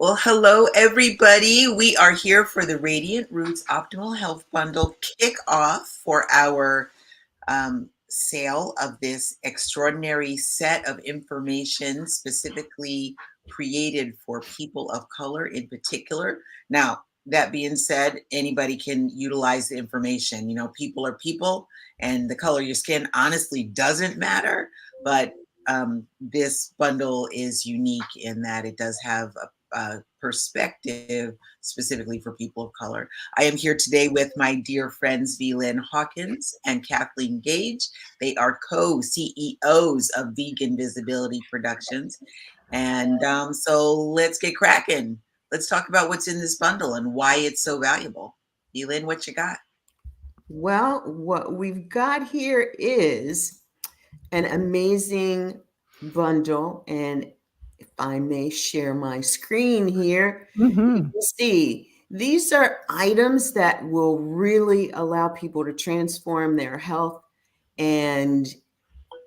Well, hello, everybody. We are here for the Radiant Roots Optimal Health Bundle kickoff for our sale of this extraordinary set of information specifically created for people of color in particular. Now, that being said, anybody can utilize the information. You know, people are people, and the color of your skin honestly doesn't matter. But this bundle is unique in that it does have a perspective specifically for people of color. I am here today with my dear friends V-Lynn Hawkins and Kathleen Gage. They are co-CEOs of Vegan Visibility Productions. And so let's get cracking. Let's talk about what's in this bundle and why it's so valuable. V-Lynn, what you got? Well, what we've got here is an amazing bundle. And if I may share my screen here, you can see these are items that will really allow people to transform their health. And,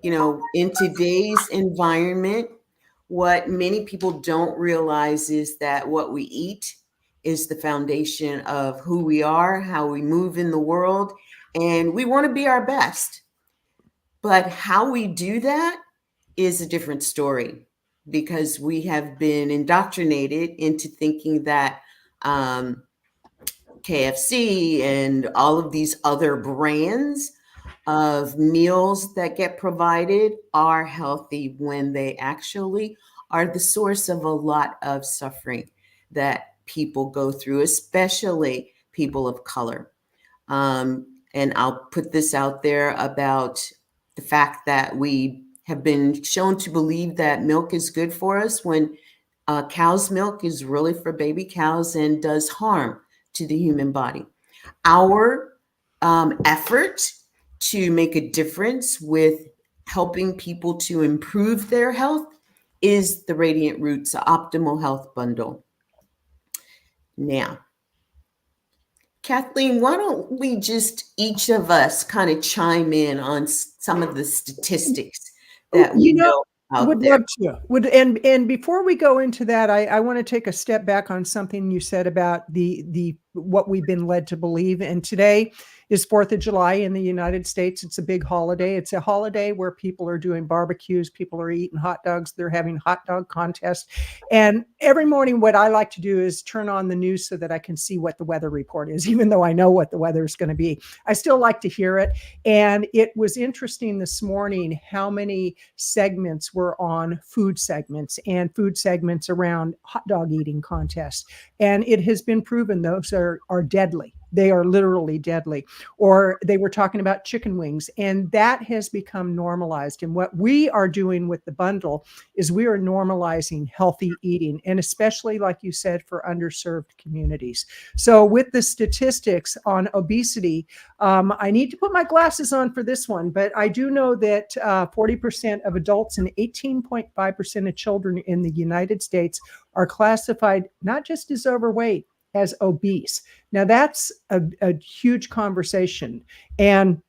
in today's environment, what many people don't realize is that what we eat is the foundation of who we are, how we move in the world, and we want to be our best. But how we do that is a different story because we have been indoctrinated into thinking that KFC and all of these other brands of meals that get provided are healthy when they actually are the source of a lot of suffering that people go through, especially people of color. And I'll put this out there about the fact that we have been shown to believe that milk is good for us when cow's milk is really for baby cows and does harm to the human body. Our effort to make a difference with helping people to improve their health is the Radiant Roots Optimal Health Bundle. Now, Kathleen, why don't we just each of us kind of chime in on some of the statistics that we know out would there? love to. And before we go into that, I want to take a step back on something you said about the what we've been led to believe. And today is 4th of July in the United States. It's a big holiday. It's a holiday where people are doing barbecues, people are eating hot dogs, they're having hot dog contests. And every morning, what I like to do is turn on the news so that I can see what the weather report is, even though I know what the weather is going to be. I still like to hear it. And it was interesting this morning how many segments were on food segments and food segments around hot dog eating contests. And it has been proven those are deadly. They are literally deadly. Or they were talking about chicken wings, and that has become normalized. And what we are doing with the bundle is we are normalizing healthy eating, and especially, like you said, for underserved communities. So with the statistics on obesity, I need to put my glasses on for this one, but I do know that 40% of adults and 18.5% of children in the United States are classified not just as overweight, as obese. Now, that's a huge conversation. And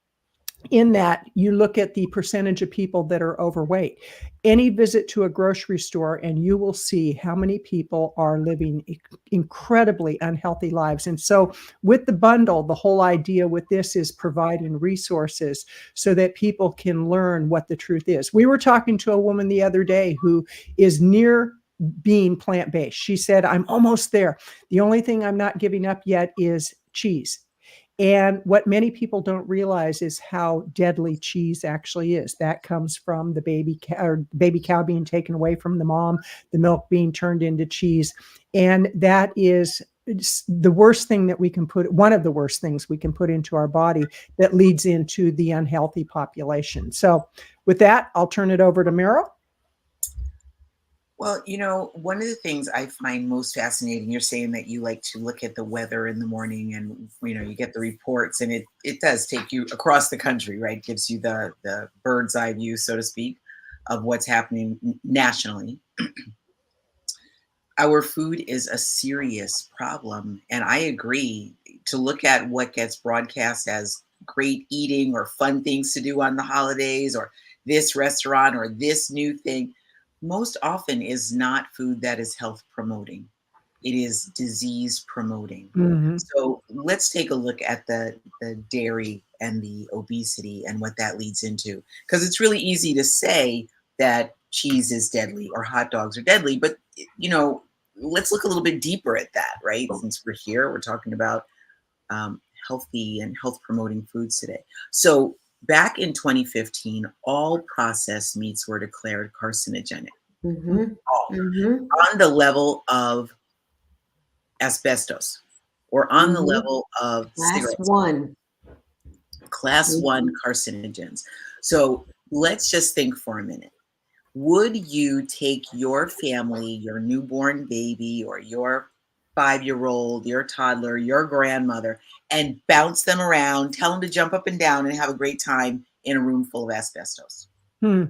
in that, you look at the percentage of people that are overweight. Any visit to a grocery store, and you will see how many people are living incredibly unhealthy lives. And so, with the bundle, the whole idea with this is providing resources so that people can learn what the truth is. We were talking to a woman the other day who is near being plant-based. She said, I'm almost there. The only thing I'm not giving up yet is cheese. And what many people don't realize is how deadly cheese actually is. That comes from the baby cow being taken away from the mom, the milk being turned into cheese. And that is the worst thing that we can put, one of the worst things we can put into our body that leads into the unhealthy population. So with that, I'll turn it over to Meryl. Well, you know, one of the things I find most fascinating, you're saying that you like to look at the weather in the morning and, you know, you get the reports and it does take you across the country, right? It gives you the bird's eye view, so to speak, of what's happening nationally. Our food is a serious problem. And I agree to look at what gets broadcast as great eating or fun things to do on the holidays or this restaurant or this new thing most often is not food that is health promoting. it is disease promoting. Mhm. So let's take a look at the dairy and the obesity and what that leads into. Because it's really easy to say that cheese is deadly or hot dogs are deadly, but you know, let's look a little bit deeper at that, right? Since we're here, we're talking about healthy and health promoting foods today. So back in 2015, all processed meats were declared carcinogenic, Mhm. all Mhm. on the level of asbestos or on the Mhm. level of Class cigarettes, 1. class one Mhm. carcinogens. So let's just think for a minute. Would you take your family, your newborn baby, or your 5-year-old, your toddler, your grandmother, and bounce them around, tell them to jump up and down and have a great time in a room full of asbestos? Hmm.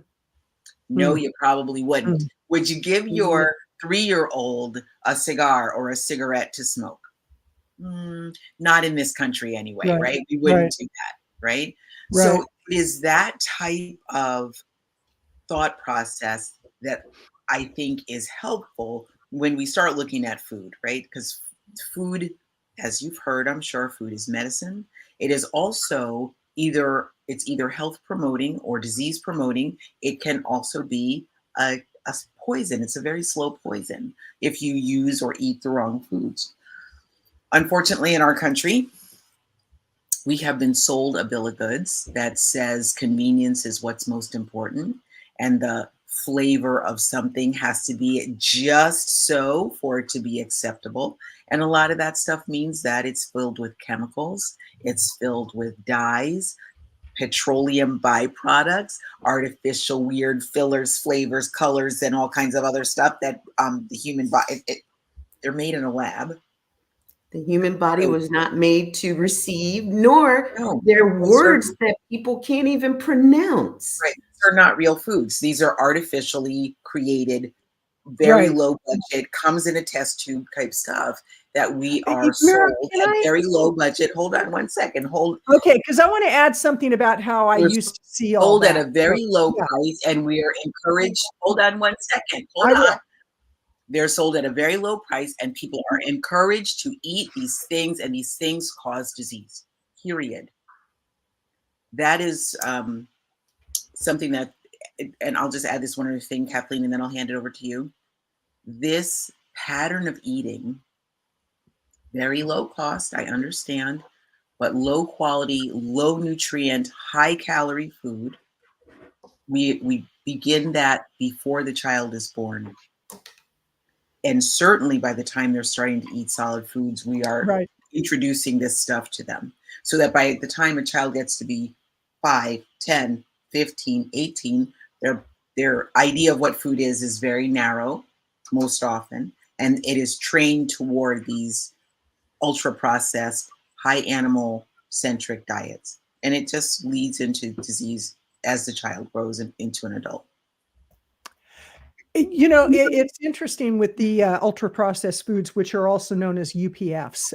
No, Hmm. you probably wouldn't. Hmm. Would you give Mhm. your 3-year-old a cigar or a cigarette to smoke? Not in this country anyway, Right. right? We Right. wouldn't do that, right? So Right. it is that type of thought process that I think is helpful when we start looking at food, right? Because food, as you've heard, I'm sure food is medicine. It is also either health promoting or disease promoting. It can also be a poison. It's a very slow poison if you use or eat the wrong foods. Unfortunately, in our country, we have been sold a bill of goods that says convenience is what's most important and the flavor of something has to be just so for it to be acceptable. And a lot of that stuff means that it's filled with chemicals, it's filled with dyes, petroleum byproducts, artificial weird fillers, flavors, colors, and all kinds of other stuff that the human body, they're made in a lab. The human body So, was not made to receive, nor no, their those are words that people can't even pronounce. right. These are not real foods. These are artificially created, very Right. low budget, comes in a test tube type stuff that we are Mira, sold can at I? very low budget. Hold on one second. Okay, because I want to add something about how I We're used to see all sold at that. a So, very low yeah, price, and we are encouraged. Hold on one second. Hold I on. will. They're sold at a very low price, and people are encouraged to eat these things, and these things cause disease. Period. That is something that, and I'll just add this one other thing, Kathleen, and then I'll hand it over to you. This pattern of eating, very low cost, I understand, but low quality, low nutrient, high calorie food. We begin that before the child is born. And certainly by the time they're starting to eat solid foods, we are Right. introducing this stuff to them. So that by the time a child gets to be 5, 10, 15, 18, their idea of what food is very narrow most often. And it is trained toward these ultra processed, high animal centric diets. And it just leads into disease as the child grows into an adult. It's interesting with the ultra processed foods, which are also known as UPFs.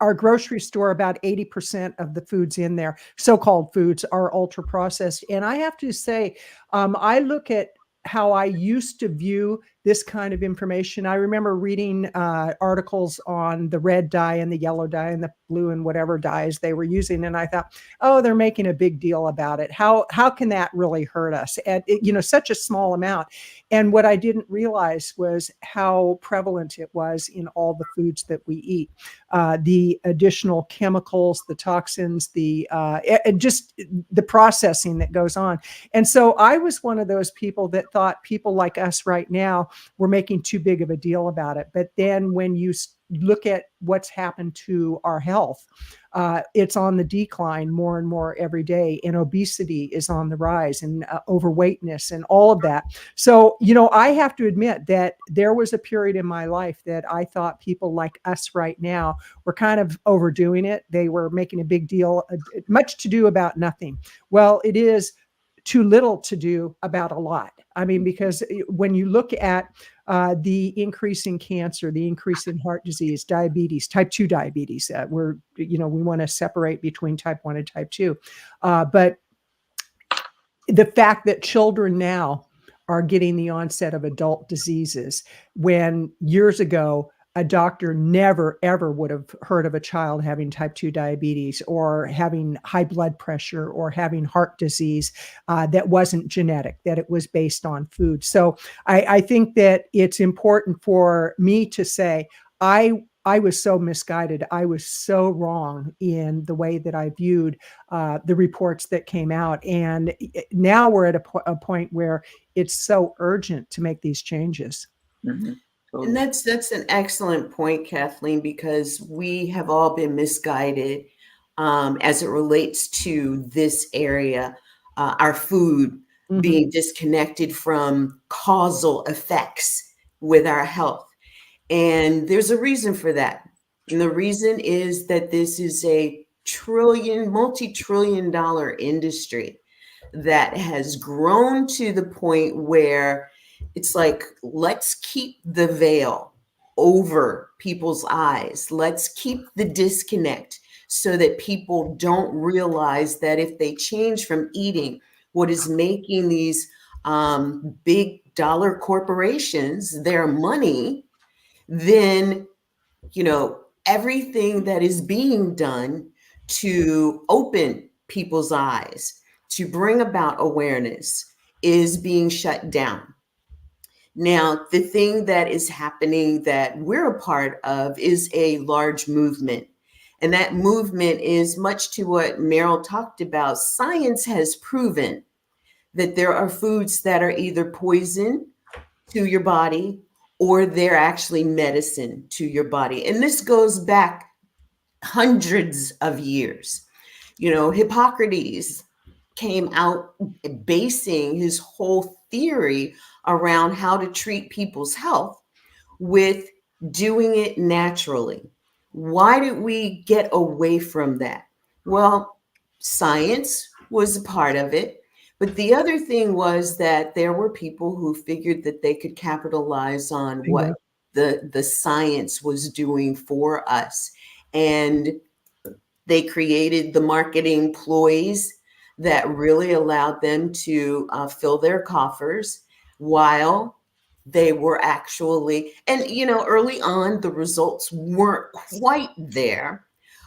Our grocery store, about 80% of the foods in there, so-called foods, are ultra processed. And I have to say, I look at how I used to view this kind of information. I remember reading articles on the red dye and the yellow dye and the blue and whatever dyes they were using, and I thought, oh, they're making a big deal about it. How can that really hurt us at such a small amount? And what I didn't realize was how prevalent it was in all the foods that we eat. The additional chemicals, the toxins, just the processing that goes on. And so I was one of those people that thought people like us right now were making too big of a deal about it. But then when you look at what's happened to our health, it's on the decline more and more every day, and obesity is on the rise, and overweightness and all of that. So, I have to admit that there was a period in my life that I thought people like us right now were kind of overdoing it. They were making a big deal, much to do about nothing. Well, it is too little to do about a lot. I mean, because when you look at the increase in cancer, the increase in heart disease, diabetes, type 2 diabetes, we want to separate between type 1 and type 2. But the fact that children now are getting the onset of adult diseases, when years ago a doctor never ever would have heard of a child having type 2 diabetes or having high blood pressure or having heart disease that wasn't genetic, that it was based on food. So I think that it's important for me to say, I was so misguided. I was so wrong in the way that I viewed the reports that came out. And now we're at a point where it's so urgent to make these changes. Mhm. And Totally. that's an excellent point, Kathleen, because we have all been misguided as it relates to this area, our food Mhm. being disconnected from causal effects with our health. And there's a reason for that. And the reason is that this is a multi-trillion dollar industry that has grown to the point where it's like, let's keep the veil over people's eyes. Let's keep the disconnect so that people don't realize that if they change from eating what is making these big dollar corporations their money, then everything that is being done to open people's eyes, to bring about awareness, is being shut down. Now, the thing that is happening that we're a part of is a large movement. And that movement is much to what Meryl talked about. Science has proven that there are foods that are either poison to your body or they're actually medicine to your body. And this goes back hundreds of years. Hippocrates came out basing his whole theory around how to treat people's health with doing it naturally. Why did we get away from that? Well, science was a part of it. But the other thing was that there were people who figured that they could capitalize on what Bingo. the science was doing for us. And they created the marketing ploys that really allowed them to fill their coffers while they were actually, and early on, the results weren't quite there.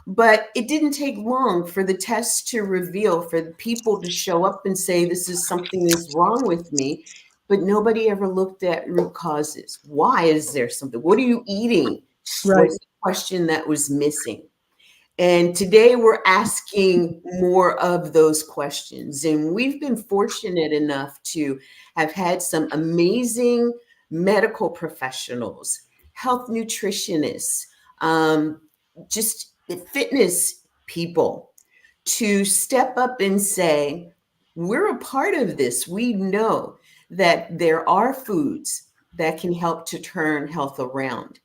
But it didn't take long for the tests to reveal, for the people to show up and say, this is something is wrong with me. But nobody ever looked at root causes. Why is there something? What are you eating? Right. Was the question that was missing. And today we're asking more of those questions. And we've been fortunate enough to have had some amazing medical professionals, health nutritionists, just fitness people to step up and say, we're a part of this. We know that there are foods that can help to turn health around.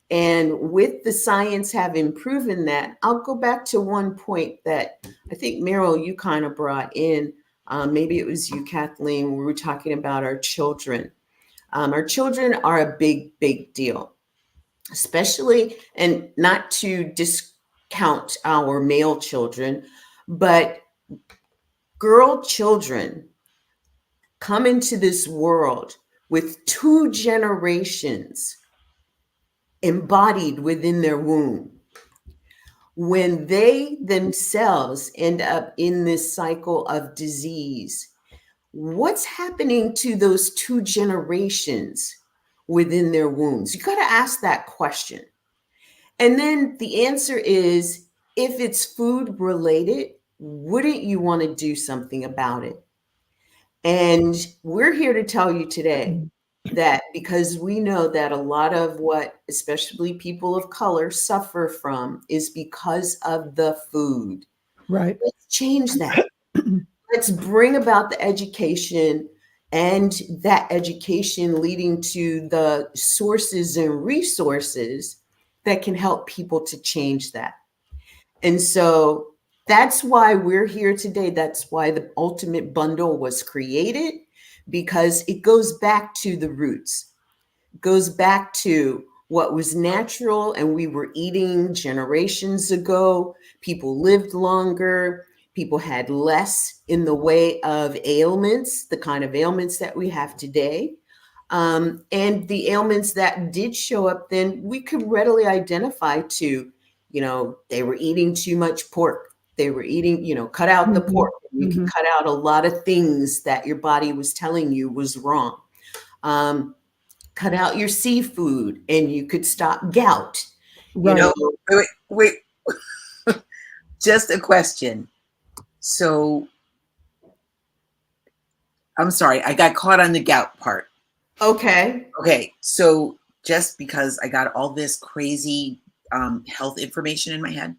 And with the science having proven that, I'll go back to one point that I think, Meryl, you kind of brought in. Maybe it was you, Kathleen, when we were talking about our children. Our children are a big, big deal, especially, and not to discount our male children, but girl children come into this world with 2 generations embodied within their womb. When they themselves end up in this cycle of disease, what's happening to those 2 generations within their wombs? You got to ask that question. And then the answer is, if it's food related, wouldn't you want to do something about it? And we're here to tell you today that, because we know that a lot of what especially people of color suffer from is because of the food. Right. Let's change that. Let's bring about the education, and that education leading to the sources and resources that can help people to change that. And so that's why we're here today. That's why the Ultimate Bundle was created, because it goes back to the roots, goes back to what was natural and we were eating generations ago. People lived longer. People had less in the way of ailments, the kind of ailments that we have today. And the ailments that did show up then, we could readily identify to, they were eating too much pork. They were eating, cut out the pork. You could cut out a lot of things that your body was telling you was wrong. Cut out your seafood and you could stop gout. Right. Wait. Just a question. So, I'm sorry, I got caught on the gout part. Okay. So just because I got all this crazy health information in my head.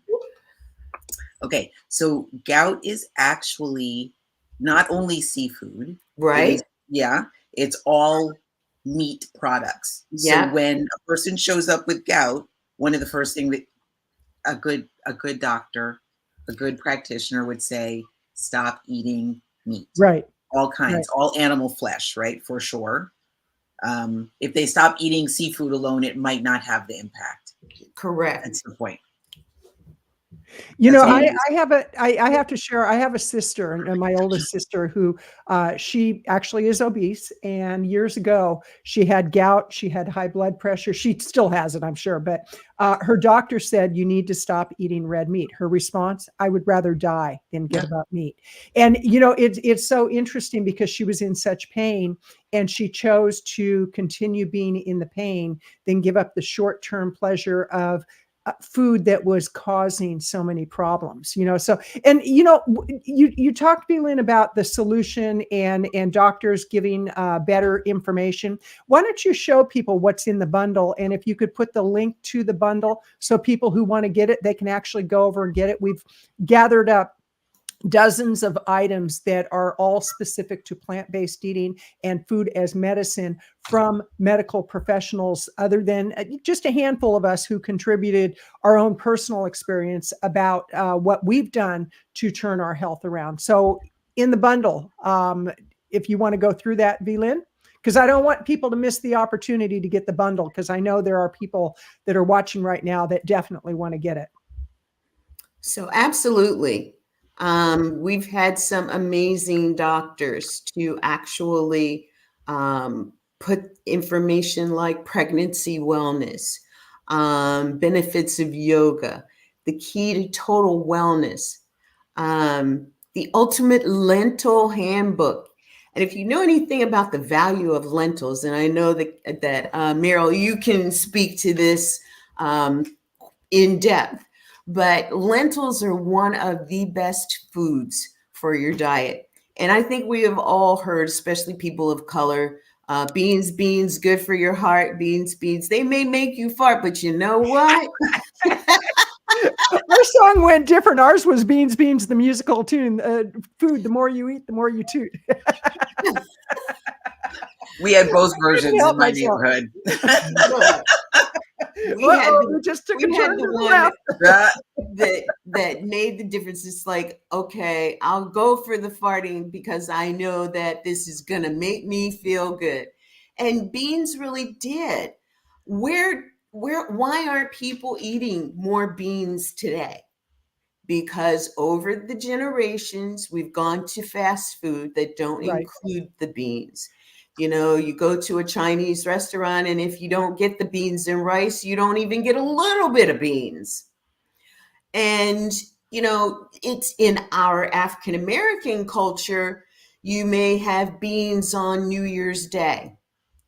Okay, so gout is actually not only seafood, right? It's all meat products. Yeah. So when a person shows up with gout, one of the first things that a good doctor, a good practitioner would say, stop eating meat. Right. All kinds, all animal flesh, right? For sure. If they stop eating seafood alone, it might not have the impact. Correct. That's the point. I have to share. I have a sister, and my oldest sister, who she actually is obese. And years ago, she had gout. She had high blood pressure. She still has it, I'm sure. But her doctor said, you need to stop eating red meat. Her response, I would rather die than give up meat. And, it's so interesting because she was in such pain and she chose to continue being in the pain than give up the short-term pleasure of food that was causing so many problems, so, and, you talked, Belin, about the solution and doctors giving better information. Why don't you show people what's in the bundle? And if you could put the link to the bundle so people who want to get it, they can actually go over and get it. We've gathered up dozens of items that are all specific to plant-based eating and food as medicine from medical professionals, other than just a handful of us who contributed our own personal experience about what we've done to turn our health around. So in the bundle, if you want to go through that, Belin, because I don't want people to miss the opportunity to get the bundle, because I know there are people that are watching right now that definitely want to get it. So absolutely. We've had some amazing doctors to actually put information like pregnancy wellness, benefits of yoga, the key to total wellness, the ultimate lentil handbook. And if you know anything about the value of lentils, and I know that Meryl, you can speak to this in depth, but lentils are one of the best foods for your diet. And I think we have all heard, especially people of color, beans, good for your heart, beans. They may make you fart, but you know what? Our song went different. Ours was beans, the musical tune. Food, the more you eat, the more you toot. We had both versions in my neighborhood. We just took a turn to the left. that made the difference. It's like, okay, I'll go for the farting because I know that this is going to make me feel good. And beans really did. Why aren't people eating more beans today? Because over the generations, we've gone to fast food that don't include the beans. You go to a Chinese restaurant, and if you don't get the beans and rice, you don't even get a little bit of beans. And, it's in our African-American culture, you may have beans on New Year's Day,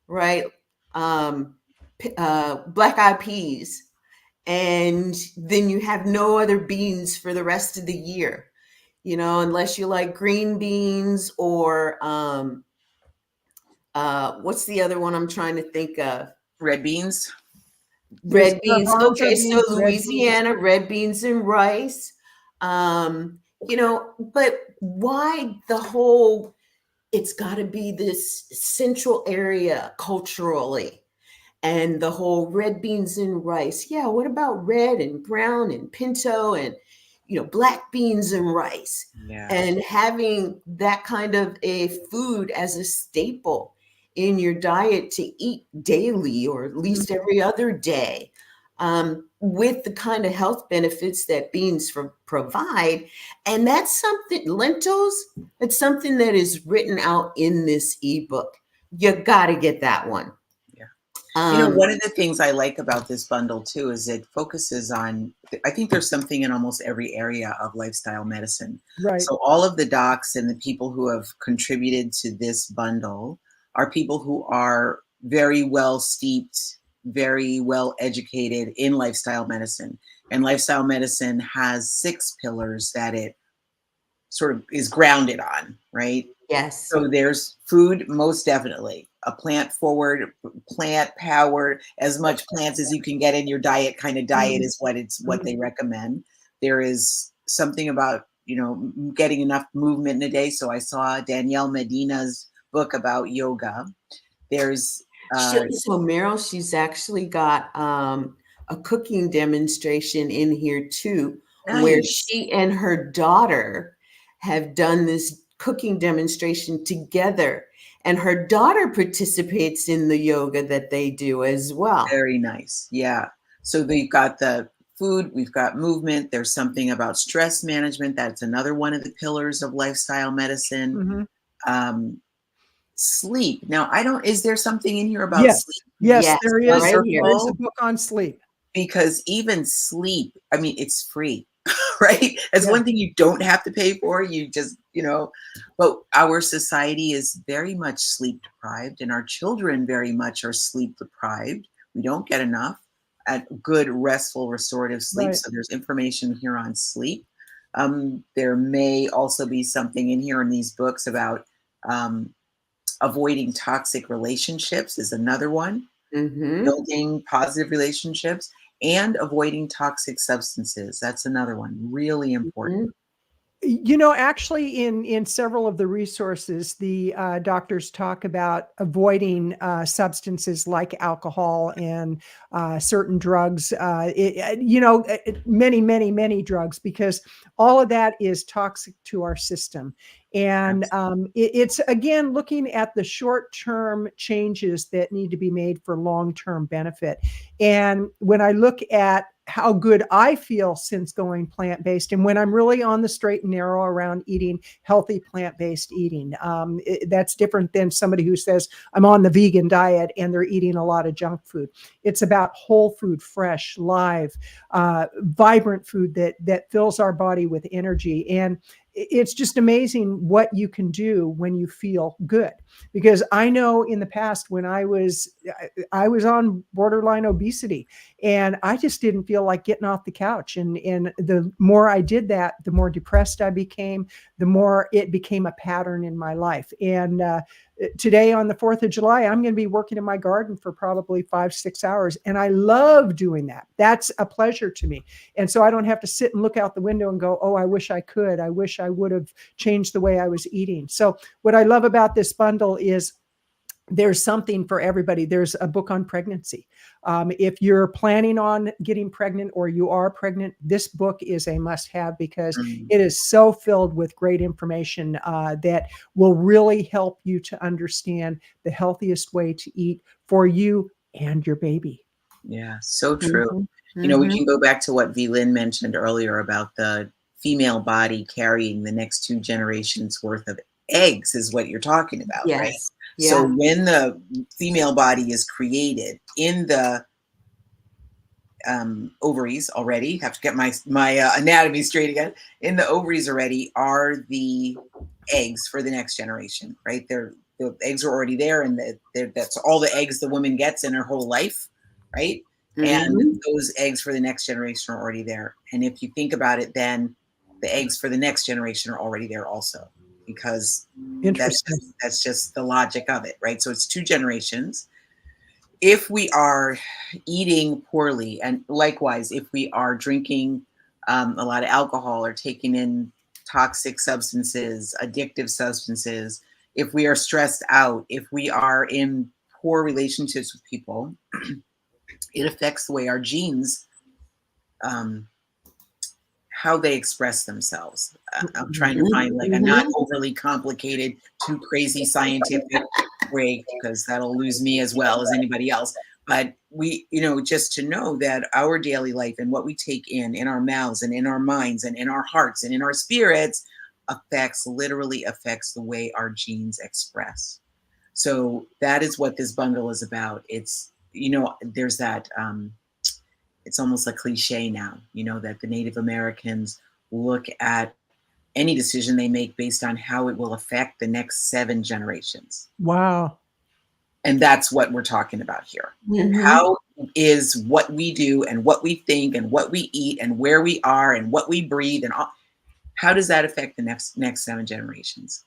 right? Black-eyed peas. And then you have no other beans for the rest of the year, unless you like green beans or, what's the other one I'm trying to think of? Red beans. Red beans. Okay, so Louisiana, red beans and rice. But why it's got to be this central area culturally, and the whole red beans and rice. Yeah, what about red and brown and pinto and black beans and rice? Yeah. And having that kind of a food as a staple in your diet to eat daily, or at least every other day. with the kind of health benefits that beans provide. And that's something, lentils, it's something that is written out in this ebook. You got to get that one. One of the things I like about this bundle too is it focuses on, I think there's something in almost every area of lifestyle medicine. Right. So all of the docs and the people who have contributed to this bundle are people who are very well steeped, very well educated in lifestyle medicine. And lifestyle medicine has 6 pillars that it sort of is grounded on, right? Yes. So there's food, most definitely. A plant forward, plant powered, as much plants as you can get in your diet kind of diet is what they recommend. There is something about, getting enough movement in a day. So I saw Danielle Medina's book about yoga. There's so Meryl, she's actually got a cooking demonstration in here too, where she and her daughter have done this cooking demonstration together, and her daughter participates in the yoga that they do as well. Very nice. Yeah. So we've got the food, we've got movement. There's something about stress management. That's another one of the pillars of lifestyle medicine. Sleep. Now, is there something in here about sleep? Yes, there is. Right there is a book on sleep. Because even sleep, I mean, it's free. Right? It's one thing you don't have to pay for. You just, but our society is very much sleep deprived, and our children very much are sleep deprived. We don't get enough at good, restful, restorative sleep. Right. So there's information here on sleep. There may also be something in here in these books about avoiding toxic relationships is another one. Building positive relationships. And avoiding toxic substances. That's another one. Really important. Actually, in several of the resources, the doctors talk about avoiding substances like alcohol and certain drugs, many drugs, because all of that is toxic to our system. And it's, again, looking at the short-term changes that need to be made for long-term benefit. And when I look at how good I feel since going plant-based, and when I'm really on the straight and narrow around eating healthy plant-based eating, that's different than somebody who says I'm on the vegan diet and they're eating a lot of junk food. It's about whole food, fresh, live, vibrant food that fills our body with energy. And it's just amazing what you can do when you feel good. Because I know in the past when I was on borderline obesity, and I just didn't feel like getting off the couch. And the more I did that, the more depressed I became, the more it became a pattern in my life. And today on the 4th of July, I'm going to be working in my garden for probably 5-6 hours. And I love doing that. That's a pleasure to me. And so I don't have to sit and look out the window and go, oh, I wish I could. I wish I would have changed the way I was eating. So what I love about this bundle is there's something for everybody. There's a book on pregnancy. If you're planning on getting pregnant or you are pregnant, this book is a must-have because it is so filled with great information that will really help you to understand the healthiest way to eat for you and your baby. Yeah, so true. We can go back to what V-Lynn mentioned earlier about the female body carrying the next 2 generations worth of eggs is what you're talking about, right? Yeah. So when the female body is created in the ovaries already, have to get my anatomy straight again, in the ovaries already are the eggs for the next generation, right? The eggs are already there, and that's all the eggs the woman gets in her whole life, right? And those eggs for the next generation are already there. And if you think about it, then the eggs for the next generation are already there also, because that's just the logic of it, right? So it's 2 generations. If we are eating poorly, and likewise, if we are drinking a lot of alcohol or taking in toxic substances, addictive substances, if we are stressed out, if we are in poor relationships with people, it affects the way our genes, how they express themselves. I'm trying to find like a not overly complicated, too crazy scientific way, because that'll lose me as well as anybody else. But we, just to know that our daily life and what we take in our mouths and in our minds and in our hearts and in our spirits literally affects the way our genes express. So that is what this bundle is about. It's, there's that, it's almost a cliche now, that the Native Americans look at any decision they make based on how it will affect the next 7 generations. Wow. And that's what we're talking about here. How is what we do and what we think and what we eat and where we are and what we breathe and all, how does that affect the next 7 generations?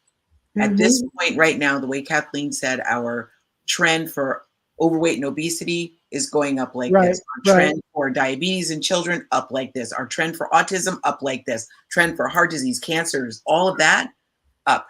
At this point right now, the way Kathleen said, our trend for overweight and obesity is going up like this. Our trend for diabetes in children up like this. Our trend for autism up like this. Trend for heart disease, cancers, all of that up.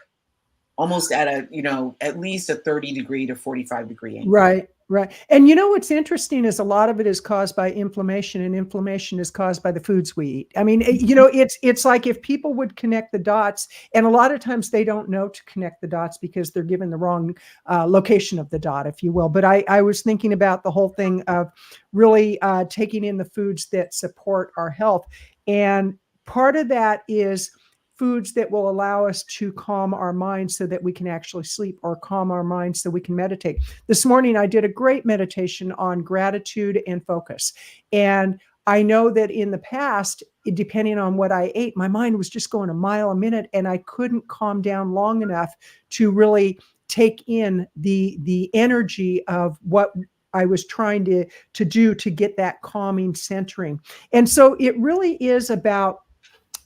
Almost at at least a 30-degree to 45-degree angle. Right. And what's interesting is a lot of it is caused by inflammation, and inflammation is caused by the foods we eat. I mean, it's like if people would connect the dots, and a lot of times they don't know to connect the dots because they're given the wrong location of the dot, if you will. But I was thinking about the whole thing of really taking in the foods that support our health. And part of that is foods that will allow us to calm our minds so that we can actually sleep, or calm our minds so we can meditate. This morning, I did a great meditation on gratitude and focus. And I know that in the past, depending on what I ate, my mind was just going a mile a minute, and I couldn't calm down long enough to really take in the energy of what I was trying to do to get that calming centering. And so it really is about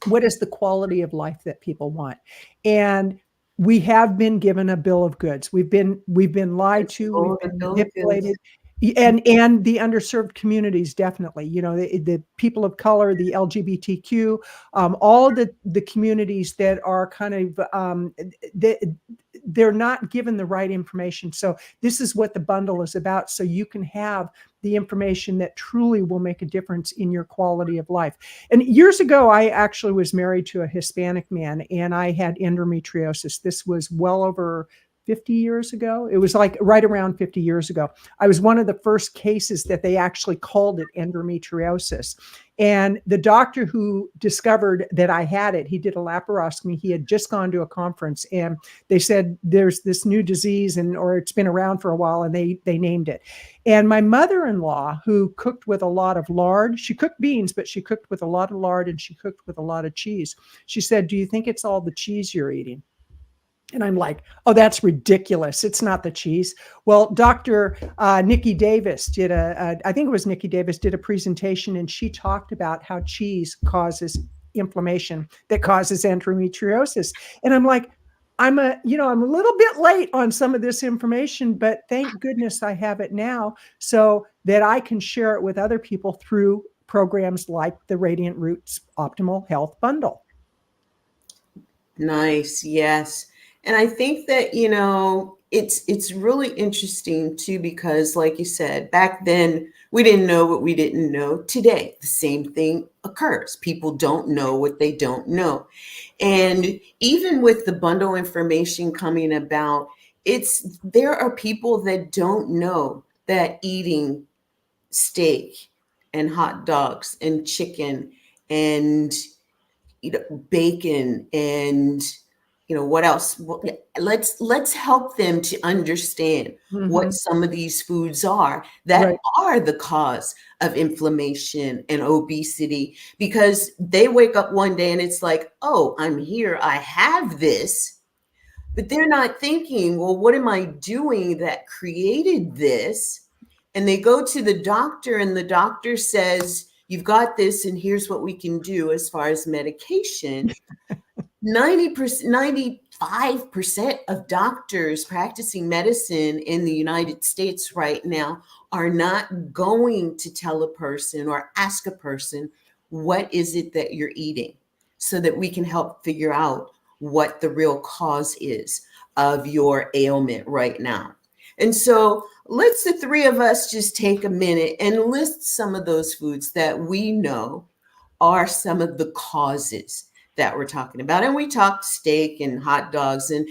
what is the quality of life that people want. And we have been given a bill of goods. We've been lied to, we've been manipulated. And the underserved communities, definitely, the people of color, the LGBTQ, all the communities that are kind of, they're not given the right information. So this is what the bundle is about. So you can have the information that truly will make a difference in your quality of life. And years ago, I actually was married to a Hispanic man, and I had endometriosis. This was well over 50 years ago. It was like right around 50 years ago. I was one of the first cases that they actually called it endometriosis. And the doctor who discovered that I had it, he did a laparoscopy. He had just gone to a conference, and they said there's this new disease, or it's been around for a while, and they named it. And my mother-in-law, who cooked with a lot of lard, she cooked beans, but she cooked with a lot of lard, and she cooked with a lot of cheese. She said, "Do you think it's all the cheese you're eating?" And I'm like, "Oh, that's ridiculous. It's not the cheese." Well, Dr. Nikki Davis did I think it was Nikki Davis did a presentation, and she talked about how cheese causes inflammation that causes endometriosis. And I'm like, I'm a little bit late on some of this information, but thank goodness I have it now so that I can share it with other people through programs like the Radiant Roots Optimal Health Bundle. Nice. Yes. And I think that, it's really interesting too, because like you said, back then we didn't know what we didn't know. Today, the same thing occurs. People don't know what they don't know. And even with the bundle information coming about, there are people that don't know that eating steak and hot dogs and chicken and bacon and what else? Well, let's help them to understand what some of these foods are that are the cause of inflammation and obesity, because they wake up one day and it's like, "Oh, I'm here, I have this," but they're not thinking, "Well, what am I doing that created this?" And they go to the doctor, and the doctor says, "You've got this, and here's what we can do as far as medication." 95% of doctors practicing medicine in the United States right now are not going to tell a person or ask a person, "What is it that you're eating?" so that we can help figure out what the real cause is of your ailment right now. And so let's, the three of us, just take a minute and list some of those foods that we know are some of the causes that we're talking about. And we talked steak and hot dogs. And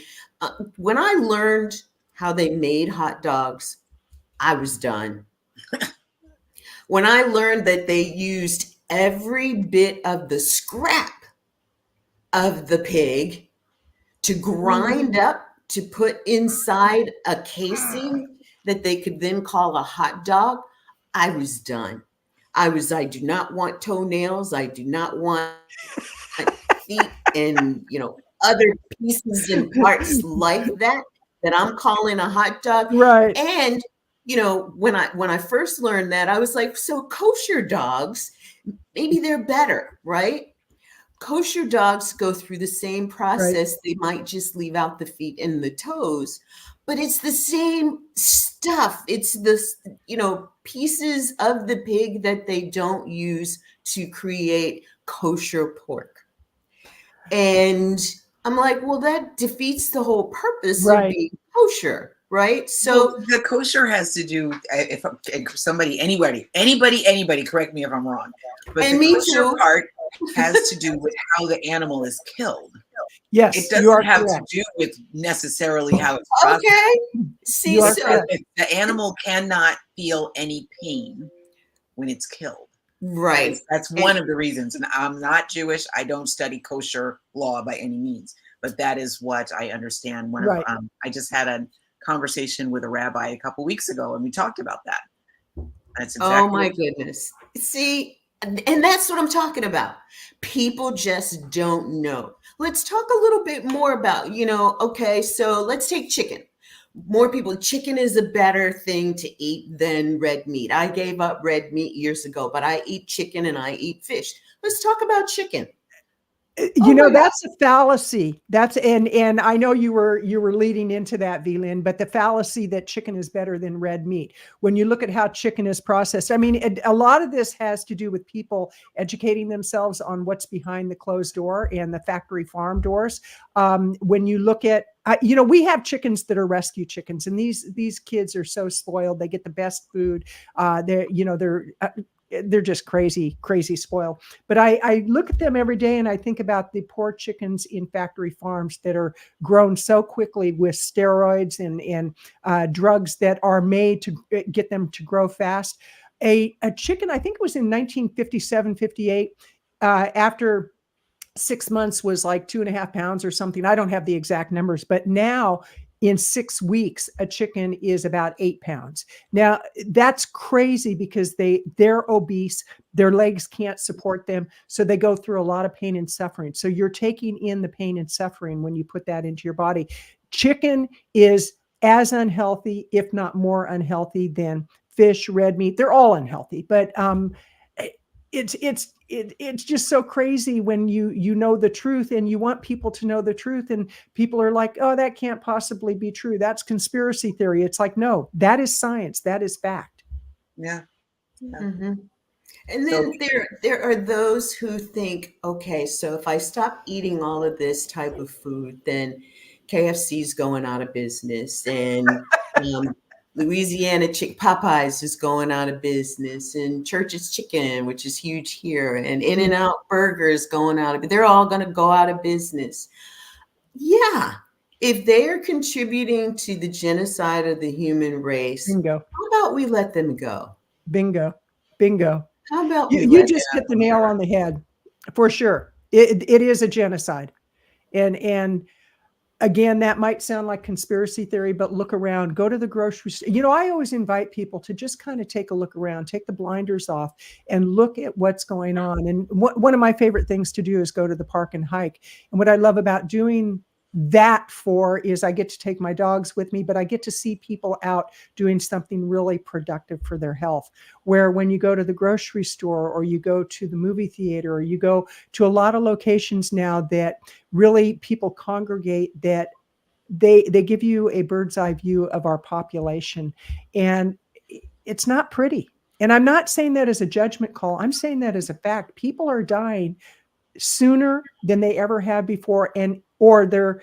when I learned how they made hot dogs, I was done. When I learned that they used every bit of the scrap of the pig to grind up to put inside a casing that they could then call a hot dog, I was done. I do not want toenails. I do not want feet and, other pieces and parts like that I'm calling a hot dog. Right. And, when I first learned that, I was like, so kosher dogs, maybe they're better, right? Kosher dogs go through the same process. They might just leave out the feet and the toes, but it's the same stuff. It's this, pieces of the pig that they don't use to create kosher pork. And I'm like, well, that defeats the whole purpose of being kosher, right? So the kosher has to do, if somebody, anybody, correct me if I'm wrong, but the kosher part has to do with how the animal is killed. Yes, it doesn't have to do with necessarily how it's processed. Okay. See, so the animal cannot feel any pain when it's killed. Right. That's one of the reasons. And I'm not Jewish. I don't study kosher law by any means, but that is what I understand. I just had a conversation with a rabbi a couple weeks ago, and we talked about that. That's exactly. Oh my goodness. See, and that's what I'm talking about. People just don't know. Let's talk a little bit more about, okay, so let's take chicken. More people, chicken is a better thing to eat than red meat. I gave up red meat years ago, but I eat chicken and I eat fish. Let's talk about chicken. That's a fallacy. And I know you were leading into that, V-Lynn, but the fallacy that chicken is better than red meat. When you look at how chicken is processed, I mean, a lot of this has to do with people educating themselves on what's behind the closed door and the factory farm doors. When you look at, we have chickens that are rescue chickens, and these kids are so spoiled. They get the best food. They're just crazy spoiled. But I look at them every day and I think about the poor chickens in factory farms that are grown so quickly with steroids and drugs that are made to get them to grow fast. A chicken, I think it was in 1957, 58, after 6 months was like 2.5 pounds or something. I don't have the exact numbers, but now in 6 weeks, a chicken is about 8 pounds. Now that's crazy because they're obese, their legs can't support them. So they go through a lot of pain and suffering. So you're taking in the pain and suffering when you put that into your body. Chicken is as unhealthy, if not more unhealthy than fish, red meat. They're all unhealthy, but it's just so crazy when you know the truth and you want people to know the truth, and people are like, oh, that can't possibly be true. That's conspiracy theory. It's like, no, that is science. That is fact. Yeah. Mm-hmm. And then there are those who think, okay, so if I stop eating all of this type of food, then KFC's going out of business, and Louisiana Popeyes is going out of business, and Church's Chicken, which is huge here, and In-N-Out Burger is going out of. They're all going to go out of business. Yeah, if they are contributing to the genocide of the human race, Bingo. How about we let them go? Bingo. How about you just hit the nail on the head, for sure. It is a genocide, and. Again, that might sound like conspiracy theory, but look around, go to the grocery store. I always invite people to just kind of take a look around, take the blinders off and look at what's going on. And one of my favorite things to do is go to the park and hike. And what I love about doing that is I get to take my dogs with me, but I get to see people out doing something really productive for their health. Where when you go to the grocery store or you go to the movie theater or you go to a lot of locations now that really people congregate, that they give you a bird's eye view of our population, and it's not pretty. And I'm not saying that as a judgment call. I'm saying that as a fact. People are dying sooner than they ever have before, or they're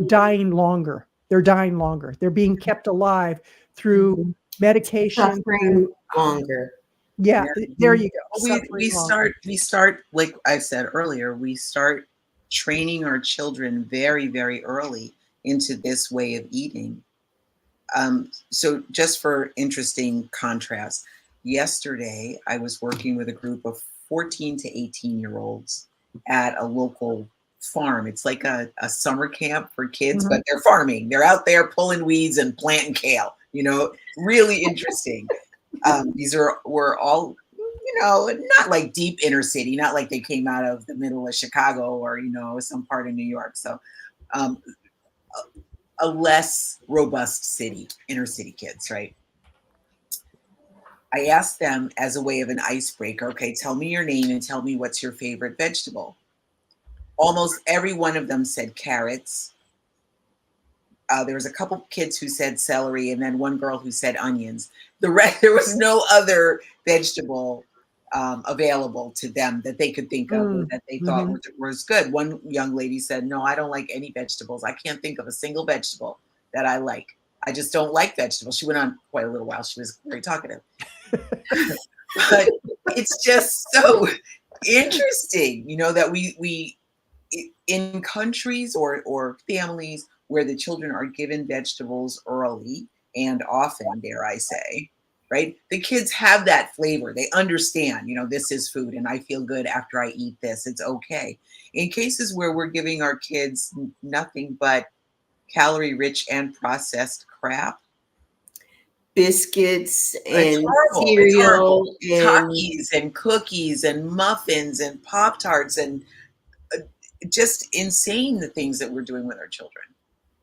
dying longer. They're being kept alive through medication. Suffering longer. Yeah, there you go. We start, like I said earlier, we start training our children very, very early into this way of eating. So just for interesting contrast, yesterday I was working with a group of 14 to 18-year-olds at a local farm. It's like a summer camp for kids, but they're farming. They're out there pulling weeds and planting kale, really interesting. Were all, not like deep inner city, not like they came out of the middle of Chicago or, some part of New York. So a less robust city, inner city kids, right? I asked them as a way of an icebreaker, okay, tell me your name and tell me what's your favorite vegetable. Almost every one of them said carrots. There was a couple kids who said celery, and then one girl who said onions. The rest, there was no other vegetable available to them that they could think of or that they thought was good. One young lady said, no, I don't like any vegetables. I can't think of a single vegetable that I like. I just don't like vegetables. She went on quite a little while. She was very talkative. But it's just so interesting, that we in countries or families where the children are given vegetables early and often, dare I say, right? The kids have that flavor. They understand, this is food and I feel good after I eat this. It's okay. In cases where we're giving our kids nothing but calorie-rich and processed crap, biscuits and cereal and Takis and cookies and muffins and Pop-Tarts and just insane the things that we're doing with our children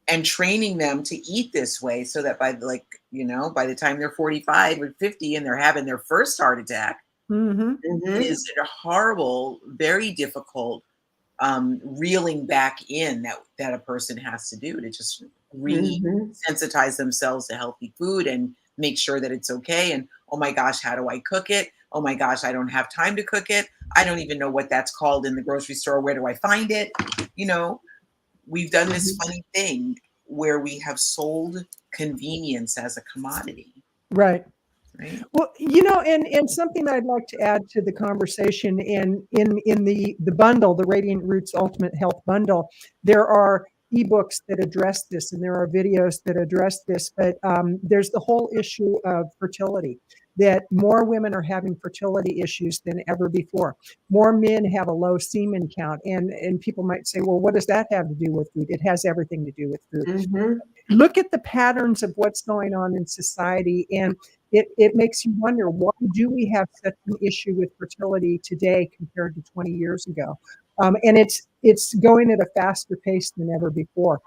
and training them to eat this way so that by the time they're 45 or 50 and they're having their first heart attack, it is a horrible, very really reeling back in that a person has to do to just sensitize themselves to healthy food and make sure that it's okay. And, oh my gosh, how do I cook it? Oh my gosh, I don't have time to cook it. I don't even know what that's called in the grocery store. Where do I find it? We've done this funny thing where we have sold convenience as a commodity. Right. Well, and something I'd like to add to the conversation, and in the bundle, the Radiant Roots Ultimate Health Bundle, there are ebooks that address this, and there are videos that address this. But there's the whole issue of fertility, that more women are having fertility issues than ever before. More men have a low semen count. And people might say, well, what does that have to do with food? It has everything to do with food. Look at the patterns of what's going on in society, and it makes you wonder, why do we have such an issue with fertility today compared to 20 years ago? And it's going at a faster pace than ever before.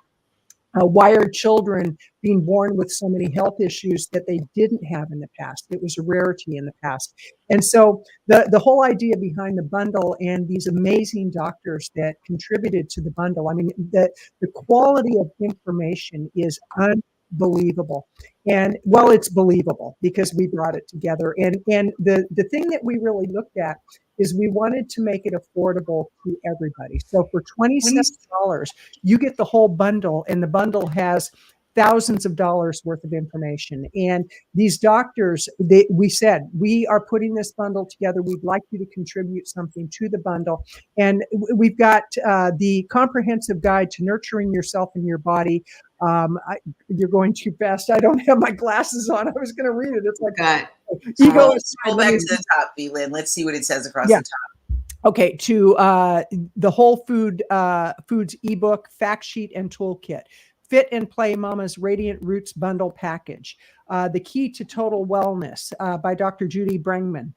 Why are children being born with so many health issues that they didn't have in the past? It was a rarity in the past. And so the whole idea behind the bundle and these amazing doctors that contributed to the bundle, I mean, the quality of information is unbelievable. And well, it's believable because we brought it together. And the thing that we really looked at is we wanted to make it affordable to everybody. So for $27, you get the whole bundle, and the bundle has thousands of dollars worth of information. And these doctors, we said, we are putting this bundle together. We'd like you to contribute something to the bundle. And we've got the comprehensive guide to nurturing yourself and your body. You're going too fast. I don't have my glasses on. I was going to read it. It's like ego. Scroll back to the top, V-Lynn. Let's see what it says across the top. Okay, to the Whole Foods ebook, fact sheet, and toolkit. Fit and Play Mama's Radiant Roots Bundle Package. The Key to Total Wellness by Dr. Judy Brengman.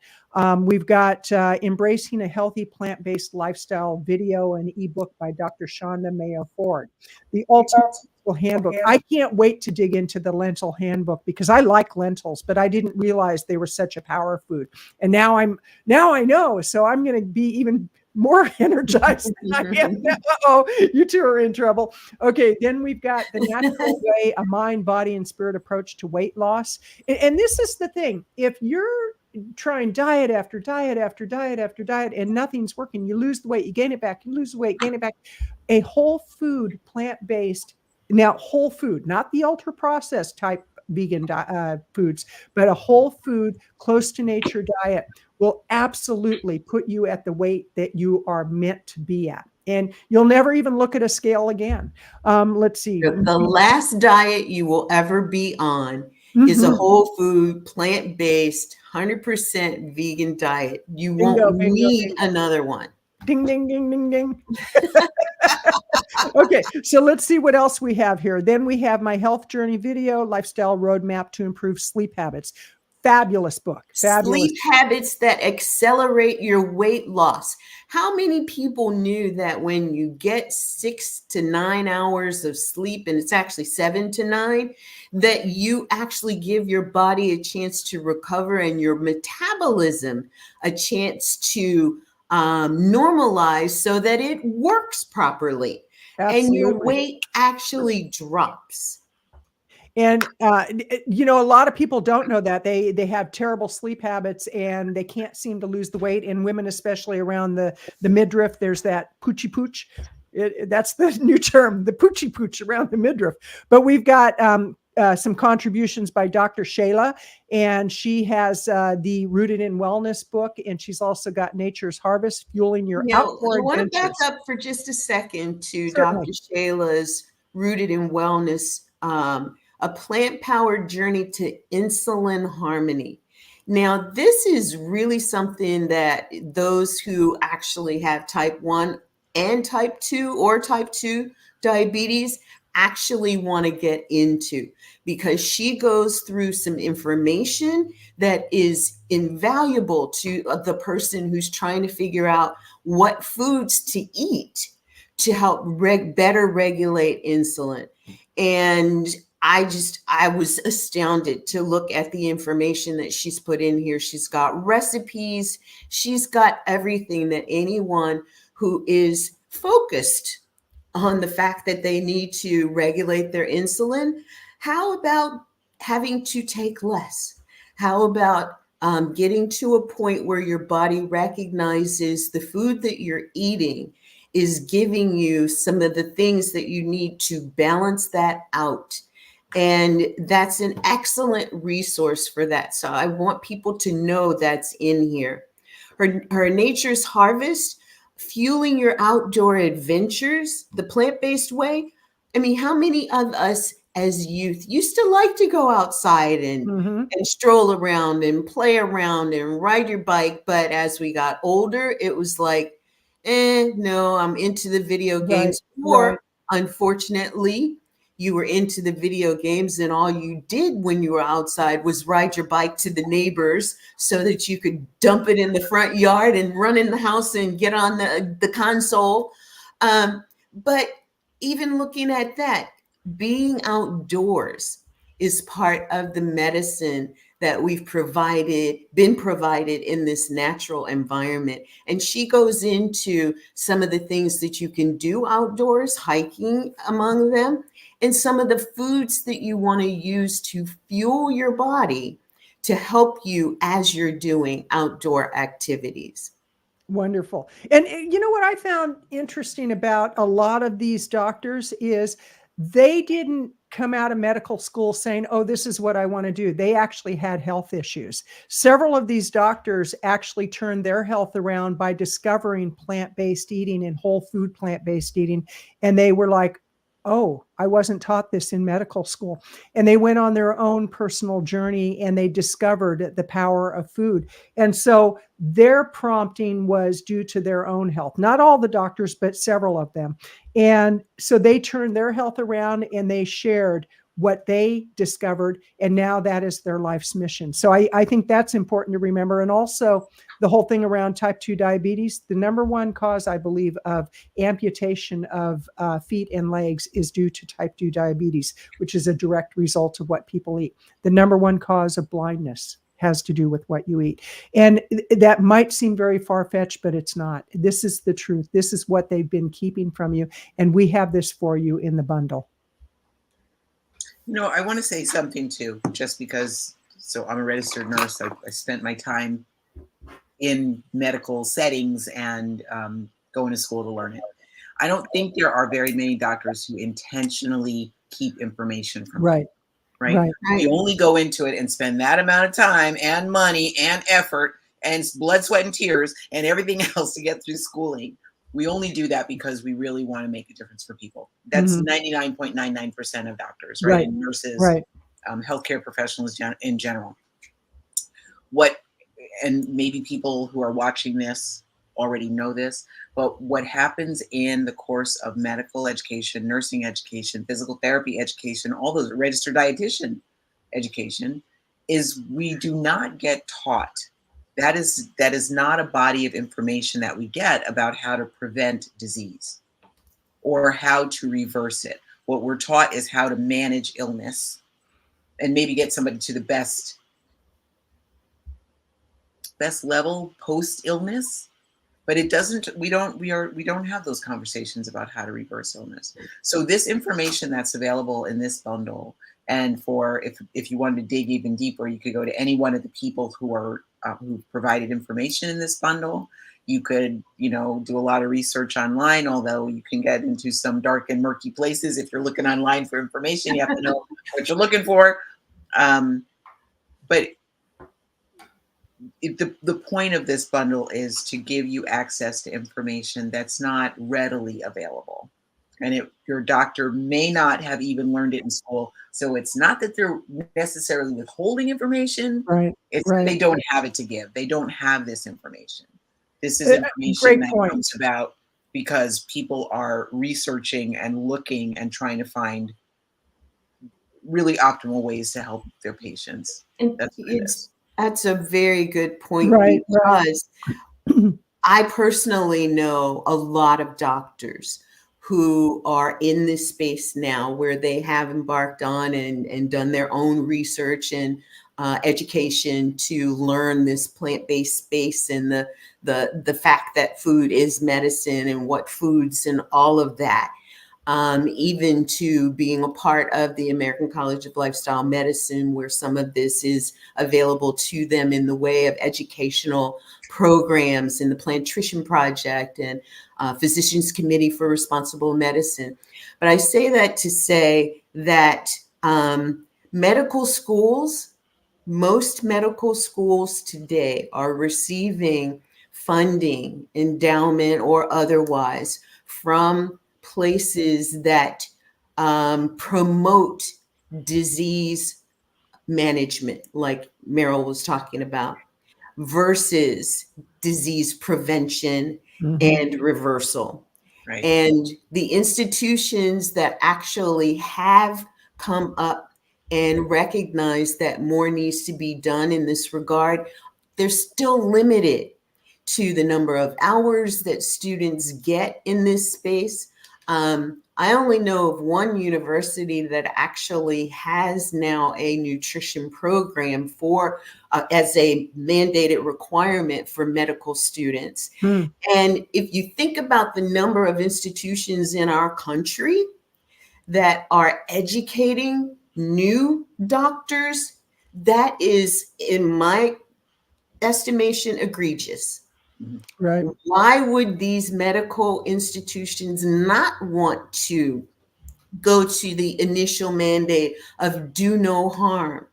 We've got Embracing a Healthy Plant-Based Lifestyle video and ebook by Dr. Shonda Mayo Ford. The Ultimate Handbook. I can't wait to dig into the lentil handbook because I like lentils, but I didn't realize they were such a power food. And now I know, so I'm going to be even more energized than I am now. You two are in trouble. Okay, then we've got The Natural Way, a mind, body, and spirit approach to weight loss. And this is the thing. If you're trying diet after diet after diet after diet and nothing's working, you lose the weight, you gain it back, you lose the weight, gain it back. A whole food, plant-based, now whole food, not the ultra-processed type vegan foods, but a whole food, close to nature diet will absolutely put you at the weight that you are meant to be at. And you'll never even look at a scale again. Let's see. The last diet you will ever be on is a Mhm. whole food, plant-based, 100% vegan diet. You Bingo, won't bingo, need bingo. another one. Ding, ding, ding, ding, ding. Okay, so let's see what else we have here. Then we have my health journey video, lifestyle roadmap to improve sleep habits. Fabulous book. Fabulous. Sleep habits that accelerate your weight loss. How many people knew that when you get 6 to 9 hours of sleep, and it's actually 7 to 9, that you actually give your body a chance to recover and your metabolism a chance to normalize so that it works properly and your Absolutely. weight actually drops? And you know, a lot of people don't know that they have terrible sleep habits and they can't seem to lose the weight. And women, especially around the midriff, there's that poochie pooch. That's the new term, the poochie pooch around the midriff. But we've got some contributions by Dr. Shayla, and she has the Rooted in Wellness book, and she's also got Nature's Harvest, fueling your Now, outdoor I want to back adventures. up for just a second to Certainly. Dr. Shayla's Rooted in Wellness, a plant-powered journey to insulin harmony. Now, this is really something that those who actually have type 1 and type 2 or type 2 diabetes actually want to get into, because she goes through some information that is invaluable to the person who's trying to figure out what foods to eat to help better regulate insulin. And I was astounded to look at the information that she's put in here. She's got recipes, she's got everything that anyone who is focused on the fact that they need to regulate their insulin. How about having to take less? How about getting to a point where your body recognizes the food that you're eating is giving you some of the things that you need to balance that out? And that's an excellent resource for that. So I want people to know that's in here. Her Nature's Harvest, fueling your outdoor adventures the plant-based way. I mean, how many of us as youth used to like to go outside Mhm. and stroll around and play around and ride your bike? But as we got older, it was like, no, I'm into the video Right, games. right. Or unfortunately, you were into the video games and all you did when you were outside was ride your bike to the neighbors so that you could dump it in the front yard and run in the house and get on the console. But even looking at that, being outdoors is part of the medicine that we've been provided in this natural environment. And she goes into some of the things that you can do outdoors, hiking among them, and some of the foods that you want to use to fuel your body to help you as you're doing outdoor activities. Wonderful. And you know what I found interesting about a lot of these doctors is they didn't come out of medical school saying, "Oh, this is what I want to do." They actually had health issues. Several of these doctors actually turned their health around by discovering plant-based eating and whole food plant-based eating. And they were like, "Oh, I wasn't taught this in medical school." And they went on their own personal journey and they discovered the power of food. And so their prompting was due to their own health. Not all the doctors, but several of them. And so they turned their health around and they shared what they discovered. And now that is their life's mission. So I think that's important to remember. And also the whole thing around type 2 diabetes, the number one cause, I believe, of amputation of feet and legs is due to type 2 diabetes, which is a direct result of what people eat. The number one cause of blindness has to do with what you eat. And that might seem very far-fetched, but it's not. This is the truth. This is what they've been keeping from you. And we have this for you in the bundle. You know, I want to say something too, just because, so I'm a registered nurse. I spent my time in medical settings and going to school to learn it. I don't think there are very many doctors who intentionally keep information from Right. people, right? Right. We only go into it and spend that amount of time and money and effort and blood, sweat, and tears and everything else to get through schooling. We only do that because we really want to make a difference for people. That's Mhm. 99.99% of doctors, right? Right. And nurses, Right. healthcare professionals in general. What, and maybe people who are watching this already know this, but what happens in the course of medical education, nursing education, physical therapy education, all those registered dietitian education, is we do not get taught. That is not a body of information that we get about how to prevent disease or how to reverse it. What we're taught is how to manage illness and maybe get somebody to the best level post illness, but it doesn't, we don't have those conversations about how to reverse illness. So this information that's available in this bundle, and for if you wanted to dig even deeper, you could go to any one of the people who are who provided information in this bundle. You could, do a lot of research online, although you can get into some dark and murky places. If you're looking online for information, you have to know what you're looking for. But the point of this bundle is to give you access to information that's not readily available. And your doctor may not have even learned it in school. So it's not that they're necessarily withholding information. Right. It's right. they don't have it to give. They don't have this information. This is Great information that point. comes about because people are researching and looking and trying to find really optimal ways to help their patients. And That's what it is. that's a very good point, Right, because I personally know a lot of doctors who are in this space now where they have embarked on and done their own research and education to learn this plant-based space and the fact that food is medicine and what foods and all of that. Even to being a part of the American College of Lifestyle Medicine, where some of this is available to them in the way of educational programs in the Plantrition Project and Physicians Committee for Responsible Medicine. But I say that to say that medical schools, most medical schools today are receiving funding, endowment, or otherwise from places that promote disease management, like Meryl was talking about, versus disease prevention and reversal. Right. And the institutions that actually have come up and recognize that more needs to be done in this regard, they're still limited to the number of hours that students get in this space. I only know of one university that actually has now a nutrition program for as a mandated requirement for medical students. And if you think about the number of institutions in our country that are educating new doctors, that is, in my estimation, egregious. Right. Why would these medical institutions not want to go to the initial mandate of do no harm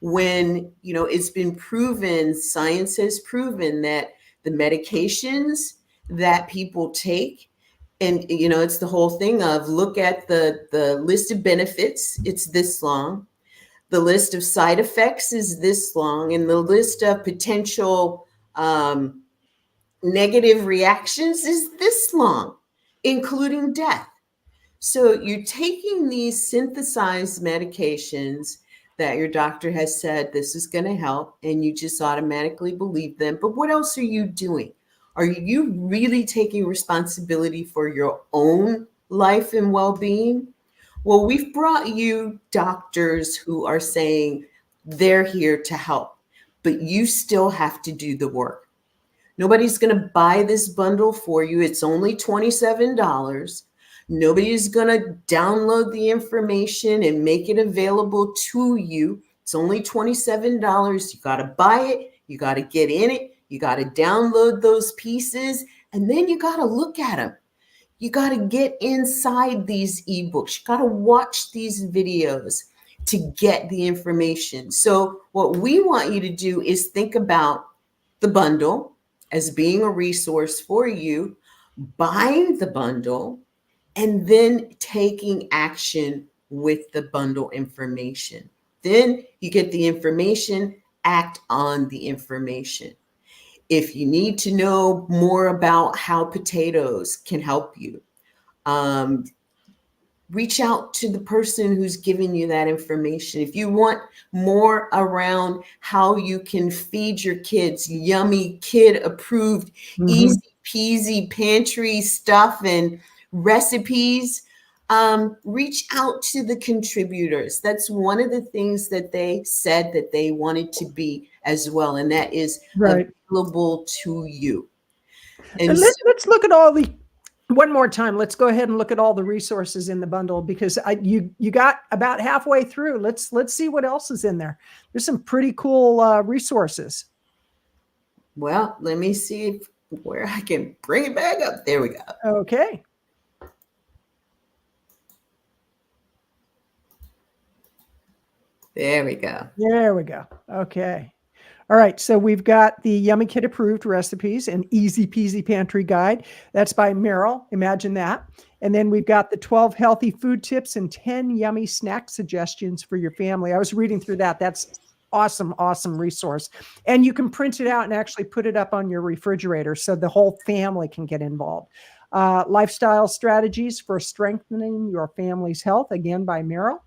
when, it's been proven, science has proven that the medications that people take, and, it's the whole thing of look at the list of benefits, it's this long. The list of side effects is this long, and the list of potential negative reactions is this long, including death. So you're taking these synthesized medications that your doctor has said this is going to help, and you just automatically believe them. But what else are you doing? Are you really taking responsibility for your own life and well-being? Well, we've brought you doctors who are saying they're here to help, but you still have to do the work. Nobody's going to buy this bundle for you. It's only $27. Nobody's going to download the information and make it available to you. It's only $27. You got to buy it. You got to get in it. You got to download those pieces, and then you got to look at them. You got to get inside these ebooks. You got to watch these videos to get the information. So what we want you to do is think about the bundle as being a resource for you, buying the bundle, and then taking action with the bundle information. Then you get the information, act on the information. If you need to know more about how potatoes can help you, um, reach out to the person who's giving you that information. If you want more around how you can feed your kids yummy, kid approved, Mhm. easy peasy pantry stuff and recipes, reach out to the contributors. That's one of the things that they said that they wanted to be as well, and that is Right. available to you. And And so, let's look at all the one more time. Let's go ahead and look at all the resources in the bundle because you got about halfway through. Let's see what else is in there. There's some pretty cool resources. well, let me see where I can bring it back up. There we go. Okay. There we go. There we go. Okay. All right. So we've got the Yummy Kid approved recipes and easy peasy pantry guide. That's by Meryl. Imagine that. And then we've got the 12 healthy food tips and 10 yummy snack suggestions for your family. I was reading through that. That's awesome, awesome resource. And you can print it out and actually put it up on your refrigerator so the whole family can get involved. Lifestyle strategies for strengthening your family's health, again by Meryl.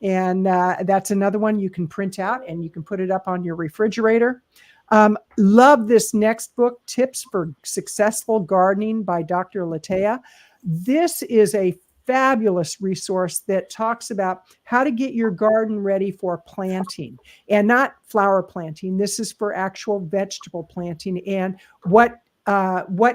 And that's another one you can print out and you can put it up on your refrigerator. Love this next book, Tips for Successful Gardening by Dr. Latea. This is a fabulous resource that talks about how to get your garden ready for planting and not flower planting. This is for actual vegetable planting and what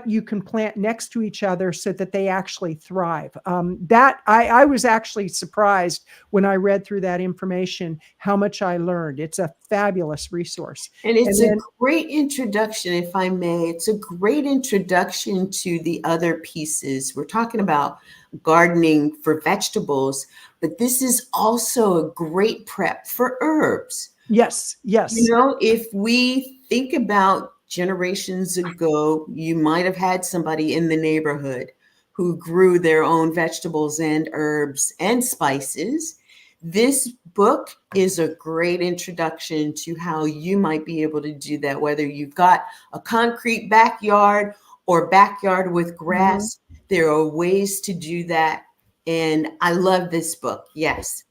you can plant next to each other so that they actually thrive. That I was actually surprised when I read through that information, how much I learned. It's a fabulous resource. And it's And then, a great introduction, if I may. It's a great introduction to the other pieces. We're talking about gardening for vegetables, but this is also a great prep for herbs. yes, yes. You know, if we think about generations ago, you might have had somebody in the neighborhood who grew their own vegetables and herbs and spices. This book is a great introduction to how you might be able to do that, whether you've got a concrete backyard or backyard with grass. There are ways to do that. And I love this book. Yes.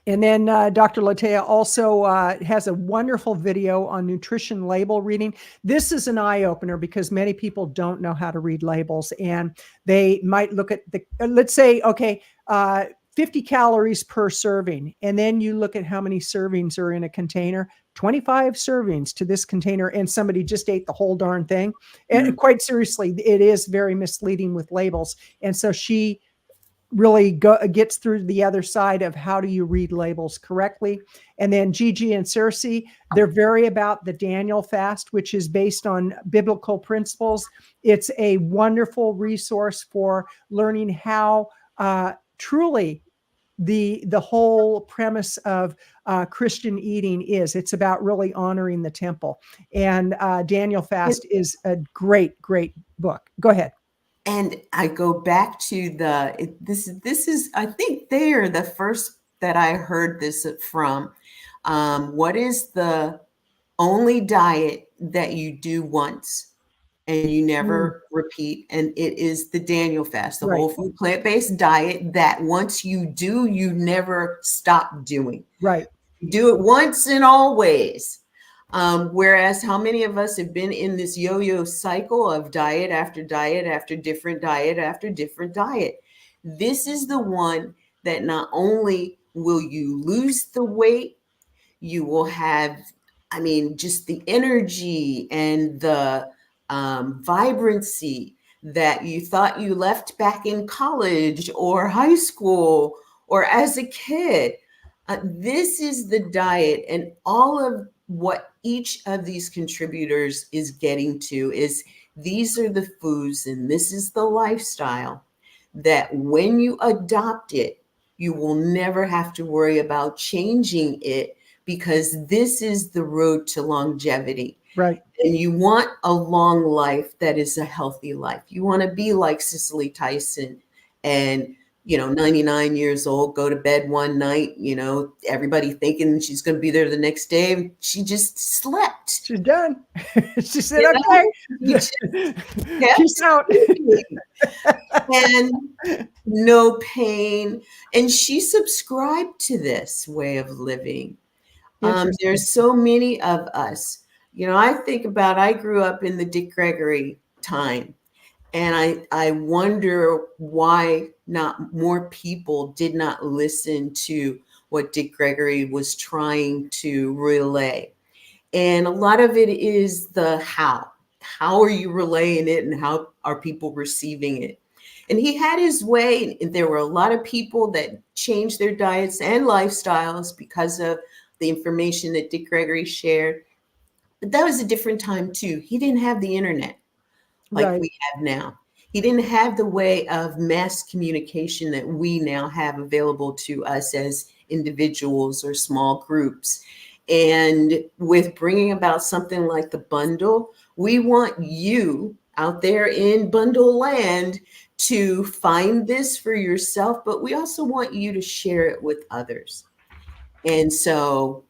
And then Dr. Latea also has a wonderful video on nutrition label reading. This is an eye opener because many people don't know how to read labels and they might look at the, let's say, okay, 50 calories per serving. And then you look at how many servings are in a container, 25 servings to this container, and somebody just ate the whole darn thing. And quite seriously, it is very misleading with labels. And so she really gets through the other side of how do you read labels correctly. And then Gigi and Cersei, they're very about the Daniel fast, which is based on biblical principles. It's a wonderful resource for learning how truly the whole premise of Christian eating is. It's about really honoring the temple. And Daniel fast is a great, great book. Go ahead. And I go back to this is, I think they are the first that I heard this from. What is the only diet that you do once and you never repeat? And it is the Daniel fast, the whole food plant-based diet that once you do, you never stop doing. Right. You do it once and always. Whereas how many of us have been in this yo-yo cycle of diet after diet after different diet after different diet? This is the one that not only will you lose the weight, you will have, I mean, just the energy and the vibrancy that you thought you left back in college or high school or as a kid. This is the diet, and all of what each of these contributors is getting to is these are the foods and this is the lifestyle that when you adopt it, you will never have to worry about changing it because this is the road to longevity. Right. And you want a long life that is a healthy life. You want to be like Cicely Tyson and 99 years old, go to bed one night, everybody thinking she's going to be there the next day. She just slept. She's done. She said, You know, okay, you just kept peace out. sleeping. And no pain. And she subscribed to this way of living. Interesting. There's so many of us. I think about, I grew up in the Dick Gregory time. And I wonder why not more people did not listen to what Dick Gregory was trying to relay. And a lot of it is the how. How are you relaying it, and how are people receiving it? And he had his way. And there were a lot of people that changed their diets and lifestyles because of the information that Dick Gregory shared. But that was a different time too. He didn't have the internet like Right. we have now. He didn't have the way of mass communication that we now have available to us as individuals or small groups. And with bringing about something like the bundle, we want you out there in bundle land to find this for yourself, but we also want you to share it with others. And so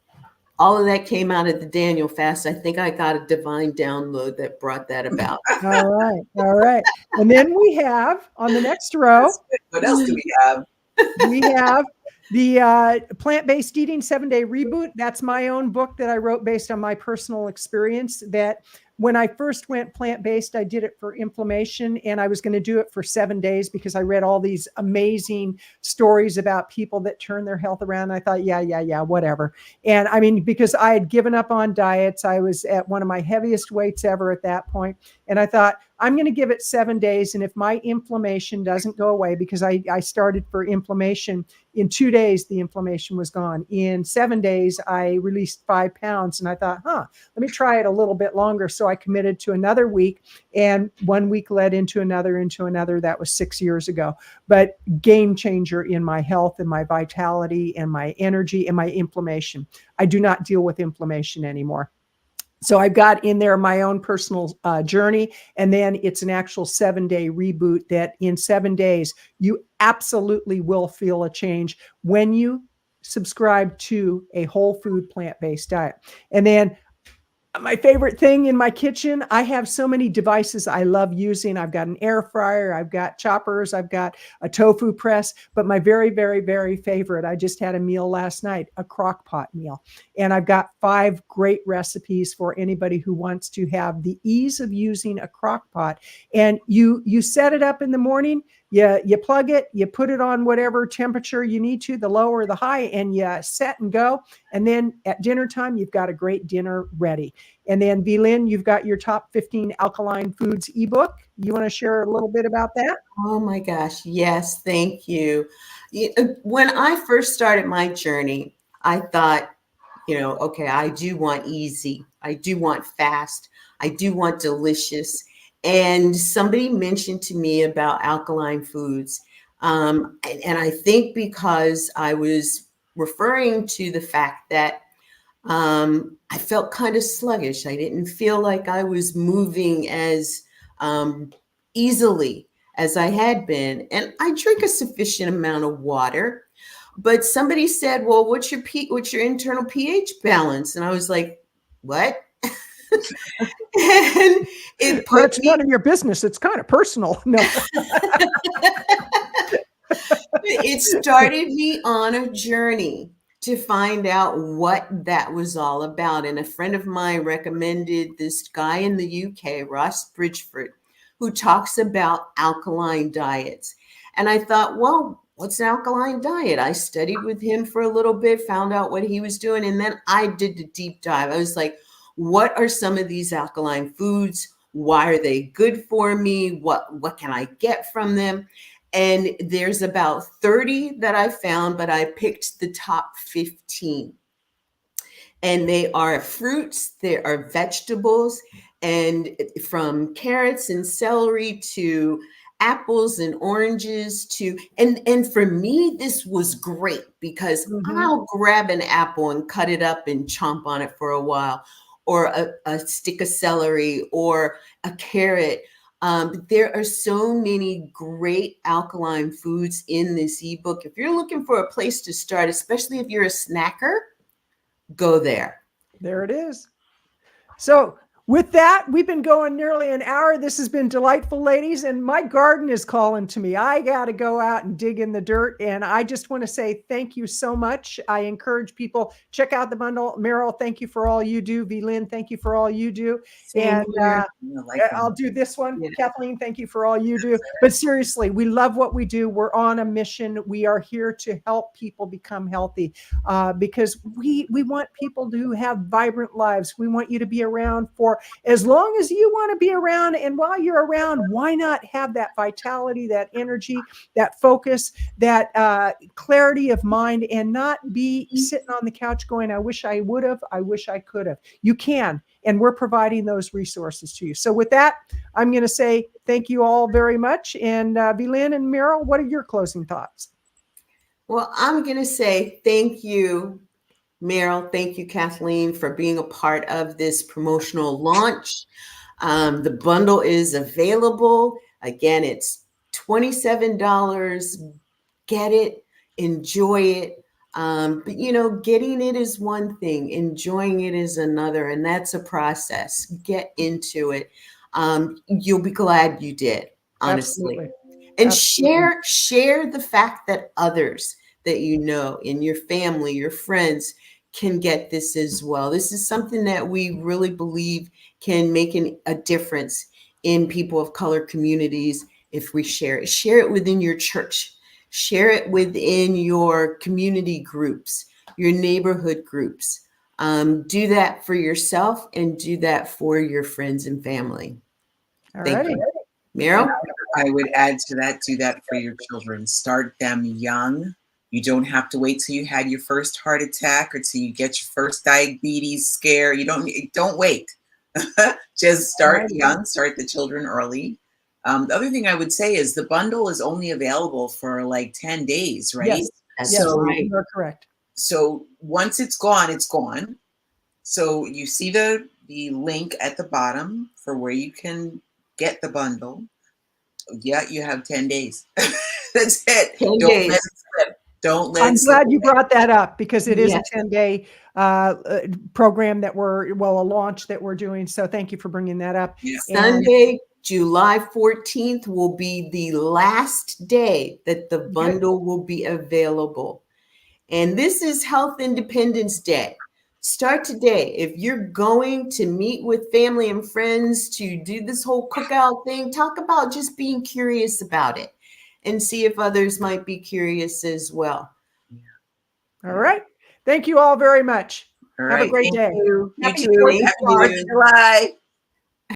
all of that came out of the Daniel fast. I think I got a divine download that brought that about. All right. All right. And then we have on the next row, What else do we have? we have the Plant-Based Eating 7-Day Reboot. That's my own book that I wrote based on my personal experience, that when I first went plant-based, I did it for inflammation, and I was going to do it for 7 days because I read all these amazing stories about people that turned their health around. I thought, yeah, whatever. And I mean, because I had given up on diets, I was at one of my heaviest weights ever at that point. And I thought, I'm going to give it 7 days. And if my inflammation doesn't go away, because I started for inflammation, in 2 days, the inflammation was gone. In 7 days, I released 5 pounds. And I thought, let me try it a little bit longer. So I committed to another week, and 1 week led into another. That was 6 years ago. But game changer in my health and my vitality and my energy and my inflammation. I do not deal with inflammation anymore. So I've got in there my own personal journey, and then it's an actual 7-day reboot that in 7 days, you absolutely will feel a change when you subscribe to a whole food plant-based diet. And then my favorite thing in my kitchen, I have so many devices I love using. I've got an air fryer, I've got choppers, I've got a tofu press, but my very, very, very favorite, I just had a meal last night, a crock pot meal. And I've got 5 great recipes for anybody who wants to have the ease of using a crock pot. And you set it up in the morning, you plug it, you put it on whatever temperature you need to, the low or the high, and you set and go. And then at dinner time, you've got a great dinner ready. And then V-Lynn, you've got your top 15 alkaline foods ebook. You want to share a little bit about that? Oh my gosh. Yes. Thank you. When I first started my journey, I thought, okay, I do want easy. I do want fast. I do want delicious. And somebody mentioned to me about alkaline foods. And I think because I was referring to the fact that I felt kind of sluggish. I didn't feel like I was moving as easily as I had been. And I drink a sufficient amount of water. But somebody said, well, what's your internal pH balance? And I was like, what? And It's none of your business. It's kind of personal. No. It started me on a journey to find out what that was all about. And a friend of mine recommended this guy in the UK, Ross Bridgeford, who talks about alkaline diets. And I thought, well, what's an alkaline diet? I studied with him for a little bit, found out what he was doing. And then I did the deep dive. I was like, what are some of these alkaline foods? Why are they good for me? What can I get from them? And there's about 30 that I found, but I picked the top 15. And they are fruits, they are vegetables, and from carrots and celery to apples and oranges and for me, this was great because I'll grab an apple and cut it up and chomp on it for a while, or a stick of celery or a carrot. But there are so many great alkaline foods in this ebook. If you're looking for a place to start, especially if you're a snacker, go there. There it is. So with that, we've been going nearly an hour. This has been delightful, ladies, and my garden is calling to me. I got to go out and dig in the dirt, and I just want to say thank you so much. I encourage people, check out the bundle. Meryl, thank you for all you do. V-Lynn, thank you for all you do. Same And here. I'll do this one. Yeah. Kathleen, thank you for all you do. But seriously, we love what we do. We're on a mission. We are here to help people become healthy because we want people to have vibrant lives. We want you to be around for as long as you want to be around. And while you're around, why not have that vitality, that energy, that focus, that clarity of mind, and not be sitting on the couch going, I wish I would have, I wish I could have. You can. And we're providing those resources to you. So with that, I'm going to say thank you all very much. And V-Lynn and Meryl, what are your closing thoughts? Well, I'm going to say thank you, Meryl. Thank you, Kathleen, for being a part of this promotional launch. The bundle is available. Again, it's $27. Get it, enjoy it. But getting it is one thing, enjoying it is another, and that's a process. Get into it. You'll be glad you did, honestly. Absolutely. And Absolutely. share the fact that others that you know in your family, your friends can get this as well. This is something that we really believe can make a difference in people of color communities if we share it. Share it within your church. Share it within your community groups, your neighborhood groups. Do that for yourself and do that for your friends and family. Thank you. Meryl? I would add to that, do that for your children. Start them young. You don't have to wait till you had your first heart attack or till you get your first diabetes scare. You don't wait. Just start young, start the children early. The other thing I would say is the bundle is only available for like 10 days, right? Yes, That's right. You're correct. So once it's gone, it's gone. So you see the link at the bottom for where you can get the bundle. Yeah, you have 10 days. That's it. 10 Don't days. let it slip. Don't let I'm it slip glad you away. brought that up because it is Yes. a 10-day program that a launch that we're doing. So thank you for bringing that up. Yeah. Sunday, July 14th will be the last day that the bundle will be available. And this is Health Independence Day. Start today. If you're going to meet with family and friends to do this whole cookout thing, talk about just being curious about it and see if others might be curious as well. All right. Thank you all very much. All Have right. a great Thank day. you. Happy You too. 4th of Happy July. 4th of July.